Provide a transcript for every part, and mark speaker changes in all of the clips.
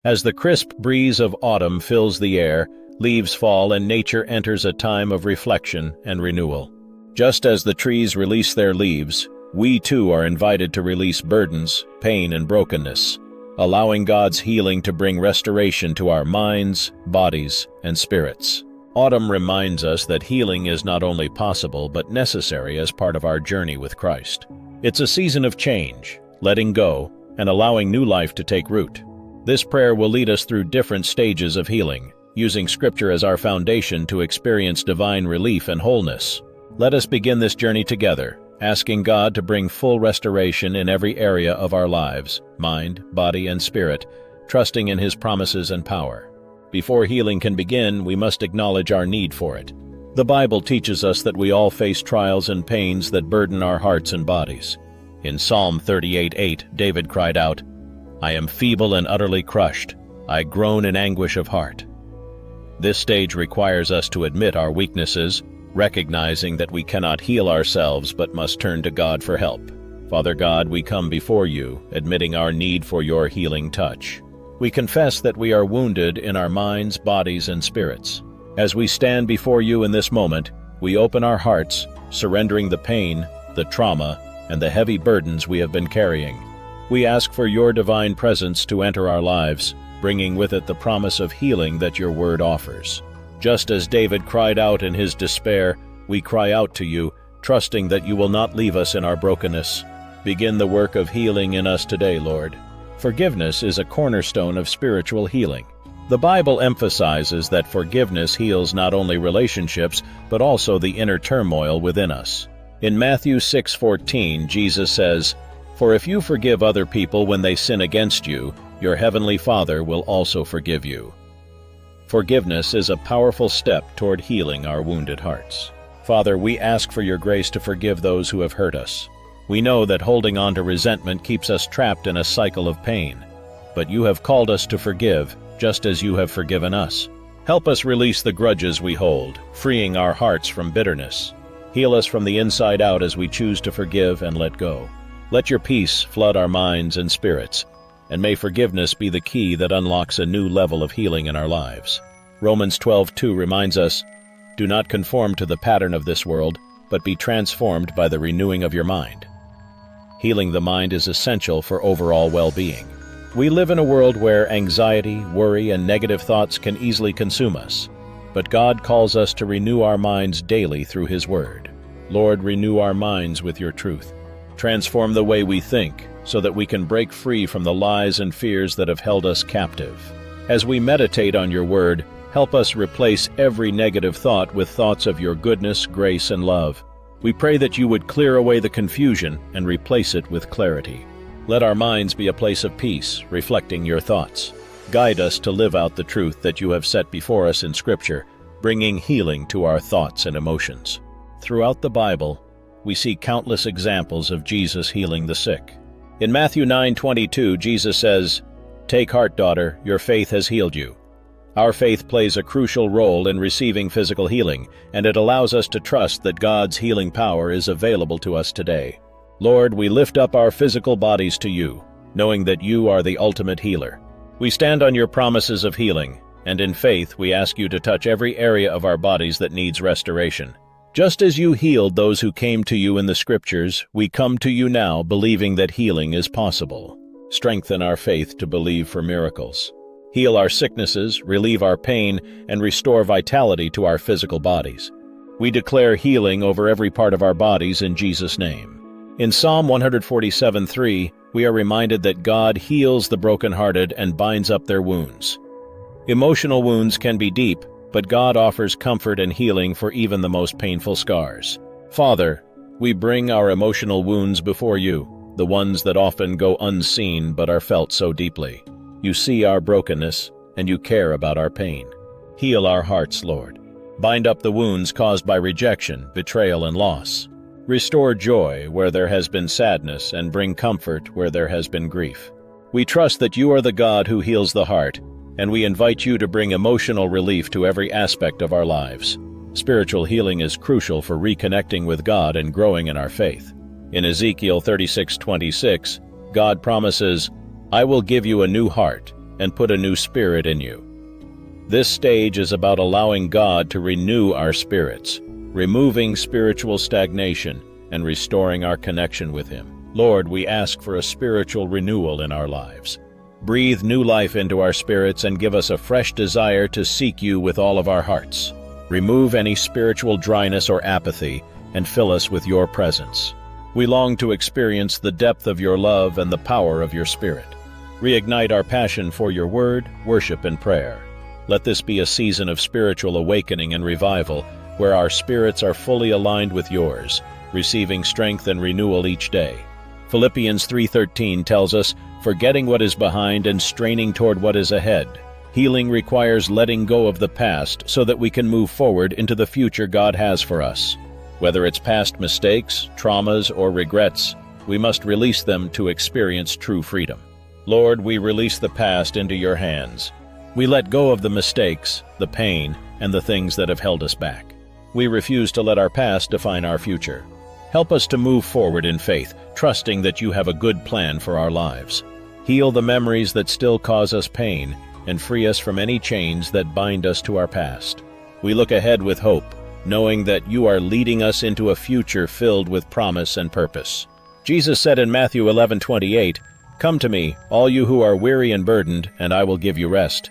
Speaker 1: As the crisp breeze of autumn fills the air, leaves fall and nature enters a time of reflection and renewal. Just as the trees release their leaves, we too are invited to release burdens, pain, and brokenness, allowing God's healing to bring restoration to our minds, bodies, and spirits. Autumn reminds us that healing is not only possible but necessary as part of our journey with Christ. It's a season of change, letting go, and allowing new life to take root. This prayer will lead us through different stages of healing, using Scripture as our foundation to experience divine relief and wholeness. Let us begin this journey together, asking God to bring full restoration in every area of our lives, mind, body, and spirit, trusting in His promises and power. Before healing can begin, we must acknowledge our need for it. The Bible teaches us that we all face trials and pains that burden our hearts and bodies. In Psalm 38:8, David cried out, "I am feeble and utterly crushed. I groan in anguish of heart." This stage requires us to admit our weaknesses, recognizing that we cannot heal ourselves but must turn to God for help. Father God, we come before you, admitting our need for your healing touch. We confess that we are wounded in our minds, bodies, and spirits. As we stand before you in this moment, we open our hearts, surrendering the pain, the trauma, and the heavy burdens we have been carrying. We ask for your divine presence to enter our lives, bringing with it the promise of healing that your word offers. Just as David cried out in his despair, we cry out to you, trusting that you will not leave us in our brokenness. Begin the work of healing in us today, Lord. Forgiveness is a cornerstone of spiritual healing. The Bible emphasizes that forgiveness heals not only relationships, but also the inner turmoil within us. In Matthew 6:14, Jesus says, "For if you forgive other people when they sin against you, your heavenly Father will also forgive you." Forgiveness is a powerful step toward healing our wounded hearts. Father, we ask for your grace to forgive those who have hurt us. We know that holding on to resentment keeps us trapped in a cycle of pain. But you have called us to forgive, just as you have forgiven us. Help us release the grudges we hold, freeing our hearts from bitterness. Heal us from the inside out as we choose to forgive and let go. Let your peace flood our minds and spirits, and may forgiveness be the key that unlocks a new level of healing in our lives. Romans 12:2 reminds us, "Do not conform to the pattern of this world, but be transformed by the renewing of your mind." Healing the mind is essential for overall well-being. We live in a world where anxiety, worry, and negative thoughts can easily consume us. But God calls us to renew our minds daily through His Word. Lord, renew our minds with your truth. Transform the way we think, so that we can break free from the lies and fears that have held us captive. As we meditate on your word, help us replace every negative thought with thoughts of your goodness, grace, and love. We pray that you would clear away the confusion and replace it with clarity. Let our minds be a place of peace, reflecting your thoughts. Guide us to live out the truth that you have set before us in Scripture, bringing healing to our thoughts and emotions. Throughout the Bible, we see countless examples of Jesus healing the sick. In Matthew 9:22, Jesus says, "Take heart, daughter, your faith has healed you." Our faith plays a crucial role in receiving physical healing, and it allows us to trust that God's healing power is available to us today. Lord, we lift up our physical bodies to you, knowing that you are the ultimate healer. We stand on your promises of healing, and in faith we ask you to touch every area of our bodies that needs restoration. Just as you healed those who came to you in the Scriptures, we come to you now believing that healing is possible. Strengthen our faith to believe for miracles. Heal our sicknesses, relieve our pain, and restore vitality to our physical bodies. We declare healing over every part of our bodies in Jesus' name. In Psalm 147:3, we are reminded that God heals the brokenhearted and binds up their wounds. Emotional wounds can be deep, but God offers comfort and healing for even the most painful scars. Father, we bring our emotional wounds before you, the ones that often go unseen but are felt so deeply. You see our brokenness, and you care about our pain. Heal our hearts, Lord. Bind up the wounds caused by rejection, betrayal, and loss. Restore joy where there has been sadness, and bring comfort where there has been grief. We trust that you are the God who heals the heart, and we invite you to bring emotional relief to every aspect of our lives. Spiritual healing is crucial for reconnecting with God and growing in our faith. In Ezekiel 36:26, God promises, "I will give you a new heart, and put a new spirit in you. This stage is about allowing God to renew our spirits, removing spiritual stagnation, and restoring our connection with Him. Lord, we ask for a spiritual renewal in our lives. Breathe new life into our spirits and give us a fresh desire to seek You with all of our hearts. Remove any spiritual dryness or apathy and fill us with Your presence. We long to experience the depth of Your love and the power of Your Spirit. Reignite our passion for Your word, worship, and prayer. Let this be a season of spiritual awakening and revival, where our spirits are fully aligned with Yours, receiving strength and renewal each day. Philippians 3:13 tells us, forgetting what is behind and straining toward what is ahead. Healing requires letting go of the past so that we can move forward into the future God has for us. Whether it's past mistakes, traumas, or regrets, we must release them to experience true freedom. Lord, we release the past into Your hands. We let go of the mistakes, the pain, and the things that have held us back. We refuse to let our past define our future. Help us to move forward in faith, trusting that You have a good plan for our lives. Heal the memories that still cause us pain, and free us from any chains that bind us to our past. We look ahead with hope, knowing that You are leading us into a future filled with promise and purpose. Jesus said in Matthew 11:28, "Come to Me, all you who are weary and burdened, and I will give you rest."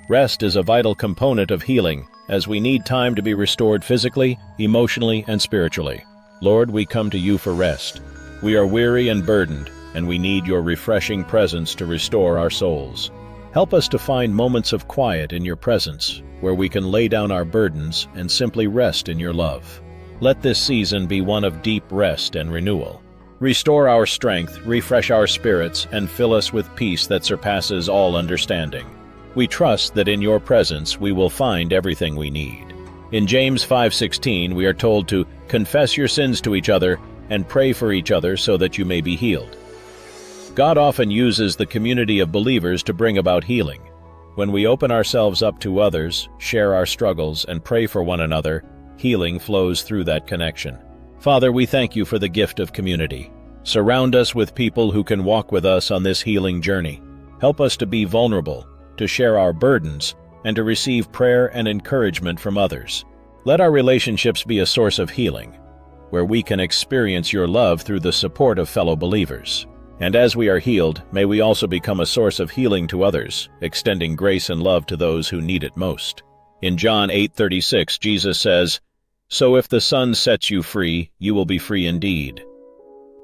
Speaker 1: Rest is a vital component of healing, as we need time to be restored physically, emotionally, and spiritually. Lord, we come to You for rest. We are weary and burdened, and we need Your refreshing presence to restore our souls. Help us to find moments of quiet in Your presence, where we can lay down our burdens and simply rest in Your love. Let this season be one of deep rest and renewal. Restore our strength, refresh our spirits, and fill us with peace that surpasses all understanding. We trust that in Your presence we will find everything we need. In James 5:16, we are told to confess your sins to each other and pray for each other so that you may be healed. God often uses the community of believers to bring about healing. When we open ourselves up to others, share our struggles, and pray for one another, healing flows through that connection. Father, we thank You for the gift of community. Surround us with people who can walk with us on this healing journey. Help us to be vulnerable, to share our burdens, and to receive prayer and encouragement from others. Let our relationships be a source of healing, where we can experience Your love through the support of fellow believers. And as we are healed, may we also become a source of healing to others, extending grace and love to those who need it most. In John 8:36, Jesus says, "So if the Son sets you free, you will be free indeed."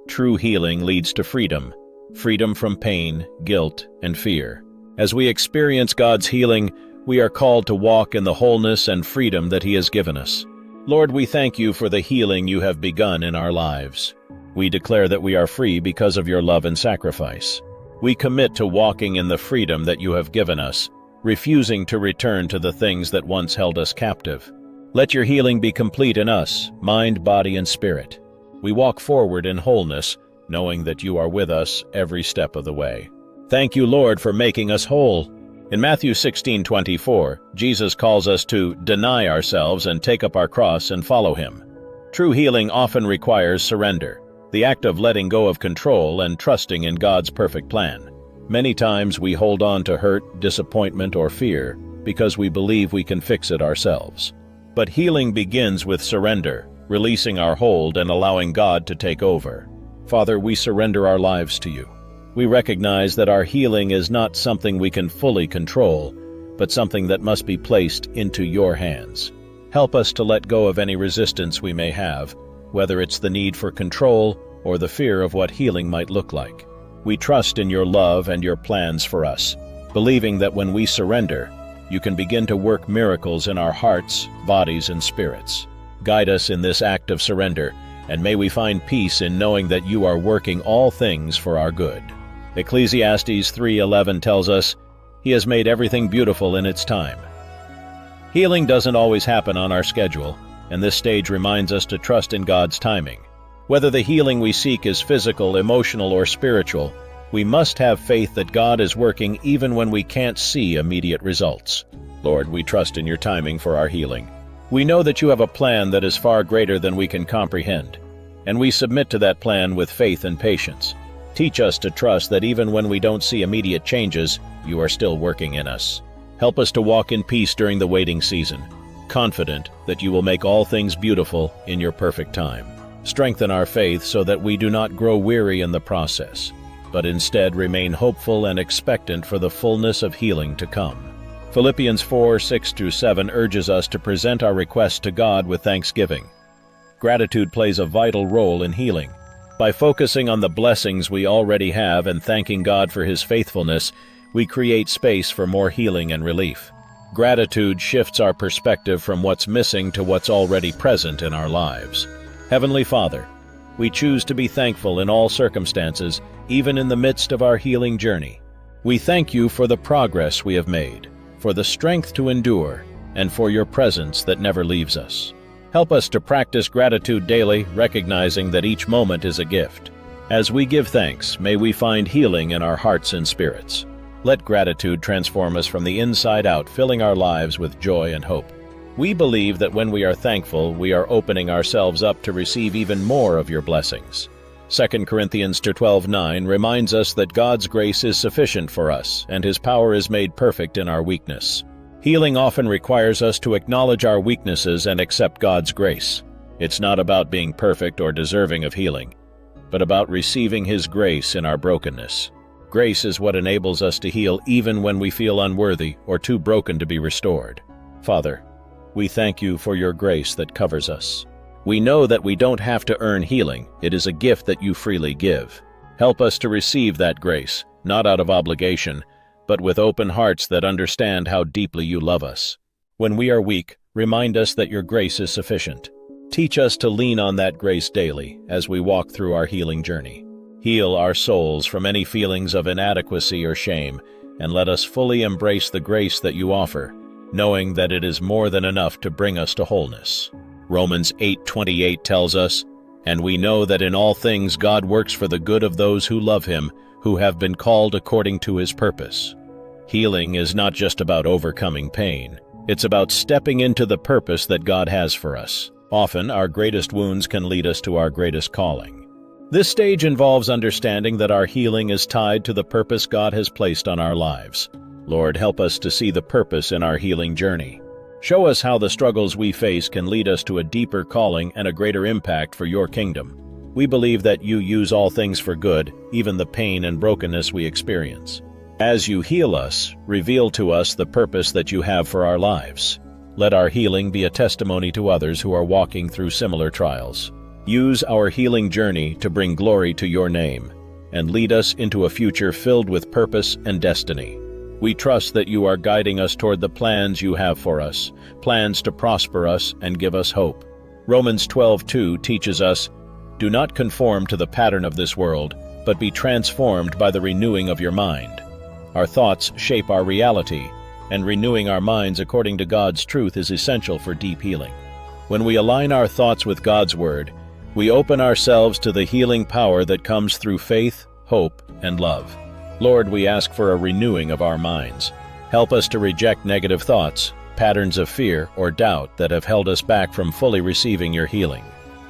Speaker 1: True healing leads to freedom, freedom from pain, guilt, and fear. As we experience God's healing, we are called to walk in the wholeness and freedom that He has given us. Lord, we thank You for the healing You have begun in our lives. We declare that we are free because of Your love and sacrifice. We commit to walking in the freedom that You have given us, refusing to return to the things that once held us captive. Let Your healing be complete in us, mind, body, and spirit. We walk forward in wholeness, knowing that You are with us every step of the way. Thank You, Lord, for making us whole. In Matthew 16:24, Jesus calls us to deny ourselves and take up our cross and follow Him. True healing often requires surrender, the act of letting go of control and trusting in God's perfect plan. Many times we hold on to hurt, disappointment, or fear because we believe we can fix it ourselves. But healing begins with surrender, releasing our hold and allowing God to take over. Father, we surrender our lives to You. We recognize that our healing is not something we can fully control, but something that must be placed into Your hands. Help us to let go of any resistance we may have, whether it's the need for control or the fear of what healing might look like. We trust in Your love and Your plans for us, believing that when we surrender, You can begin to work miracles in our hearts, bodies, and spirits. Guide us in this act of surrender, and may we find peace in knowing that You are working all things for our good. Ecclesiastes 3:11 tells us, He has made everything beautiful in its time. Healing doesn't always happen on our schedule, and this stage reminds us to trust in God's timing. Whether the healing we seek is physical, emotional, or spiritual, we must have faith that God is working even when we can't see immediate results. Lord, we trust in Your timing for our healing. We know that You have a plan that is far greater than we can comprehend, and we submit to that plan with faith and patience. Teach us to trust that even when we don't see immediate changes, you are still working in us. Help us to walk in peace during the waiting season, confident that you will make all things beautiful in your perfect time. Strengthen our faith so that we do not grow weary in the process, but instead remain hopeful and expectant for the fullness of healing to come. Philippians 4:6-7 urges us to present our requests to God with thanksgiving. Gratitude plays a vital role in healing. By focusing on the blessings we already have and thanking God for His faithfulness, we create space for more healing and relief. Gratitude shifts our perspective from what's missing to what's already present in our lives. Heavenly Father, we choose to be thankful in all circumstances, even in the midst of our healing journey. We thank you for the progress we have made, for the strength to endure, and for your presence that never leaves us. Help us to practice gratitude daily, recognizing that each moment is a gift. As we give thanks, may we find healing in our hearts and spirits. Let gratitude transform us from the inside out, filling our lives with joy and hope. We believe that when we are thankful, we are opening ourselves up to receive even more of your blessings. 2 Corinthians 12:9 reminds us that God's grace is sufficient for us, and His power is made perfect in our weakness. Healing often requires us to acknowledge our weaknesses and accept God's grace. It's not about being perfect or deserving of healing, but about receiving His grace in our brokenness. Grace is what enables us to heal even when we feel unworthy or too broken to be restored. Father, we thank you for your grace that covers us. We know that we don't have to earn healing. It is a gift that you freely give. Help us to receive that grace, not out of obligation, but with open hearts that understand how deeply you love us. When we are weak, remind us that your grace is sufficient. Teach us to lean on that grace daily as we walk through our healing journey. Heal our souls from any feelings of inadequacy or shame, and let us fully embrace the grace that you offer, knowing that it is more than enough to bring us to wholeness. Romans 8:28 tells us, "And we know that in all things God works for the good of those who love Him, who have been called according to His purpose." Healing is not just about overcoming pain. It's about stepping into the purpose that God has for us. Often, our greatest wounds can lead us to our greatest calling. This stage involves understanding that our healing is tied to the purpose God has placed on our lives. Lord, help us to see the purpose in our healing journey. Show us how the struggles we face can lead us to a deeper calling and a greater impact for your kingdom. We believe that you use all things for good, even the pain and brokenness we experience. As you heal us, reveal to us the purpose that you have for our lives. Let our healing be a testimony to others who are walking through similar trials. Use our healing journey to bring glory to your name, and lead us into a future filled with purpose and destiny. We trust that you are guiding us toward the plans you have for us, plans to prosper us and give us hope. Romans 12:2 teaches us, "Do not conform to the pattern of this world, but be transformed by the renewing of your mind." Our thoughts shape our reality, and renewing our minds according to God's truth is essential for deep healing. When we align our thoughts with God's Word, we open ourselves to the healing power that comes through faith, hope, and love. Lord, we ask for a renewing of our minds. Help us to reject negative thoughts, patterns of fear or doubt that have held us back from fully receiving your healing.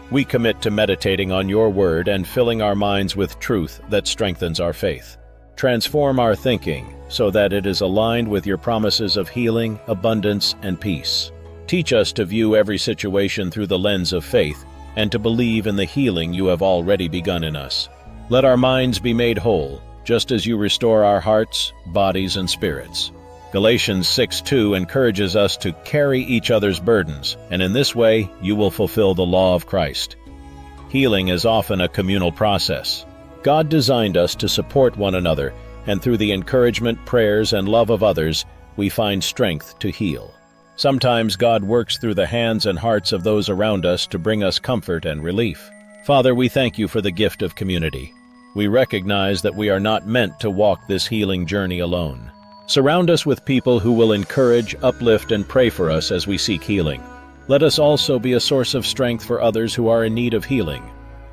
Speaker 1: We commit to meditating on your word and filling our minds with truth that strengthens our faith. Transform our thinking so that it is aligned with your promises of healing, abundance, and peace. Teach us to view every situation through the lens of faith and to believe in the healing you have already begun in us. Let our minds be made whole, just as you restore our hearts, bodies, and spirits. Galatians 6:2 encourages us to carry each other's burdens, and in this way you will fulfill the law of Christ. Healing is often a communal process. God designed us to support one another, and through the encouragement, prayers, and love of others, we find strength to heal. Sometimes God works through the hands and hearts of those around us to bring us comfort and relief. Father, we thank you for the gift of community. We recognize that we are not meant to walk this healing journey alone. Surround us with people who will encourage, uplift, and pray for us as we seek healing. Let us also be a source of strength for others who are in need of healing,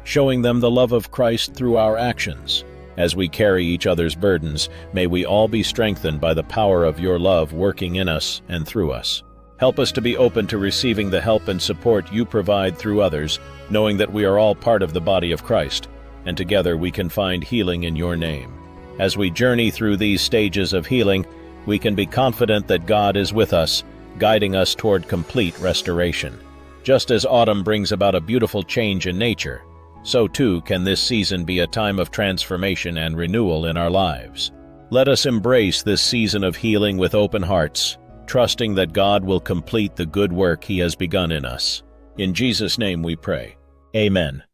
Speaker 1: showing them the love of Christ through our actions. As we carry each other's burdens, may we all be strengthened by the power of your love working in us and through us. Help us to be open to receiving the help and support you provide through others, knowing that we are all part of the body of Christ. and together we can find healing in your name. As we journey through these stages of healing, we can be confident that God is with us, guiding us toward complete restoration. Just as autumn brings about a beautiful change in nature, so too can this season be a time of transformation and renewal in our lives. Let us embrace this season of healing with open hearts, trusting that God will complete the good work He has begun in us. In Jesus' name we pray. Amen.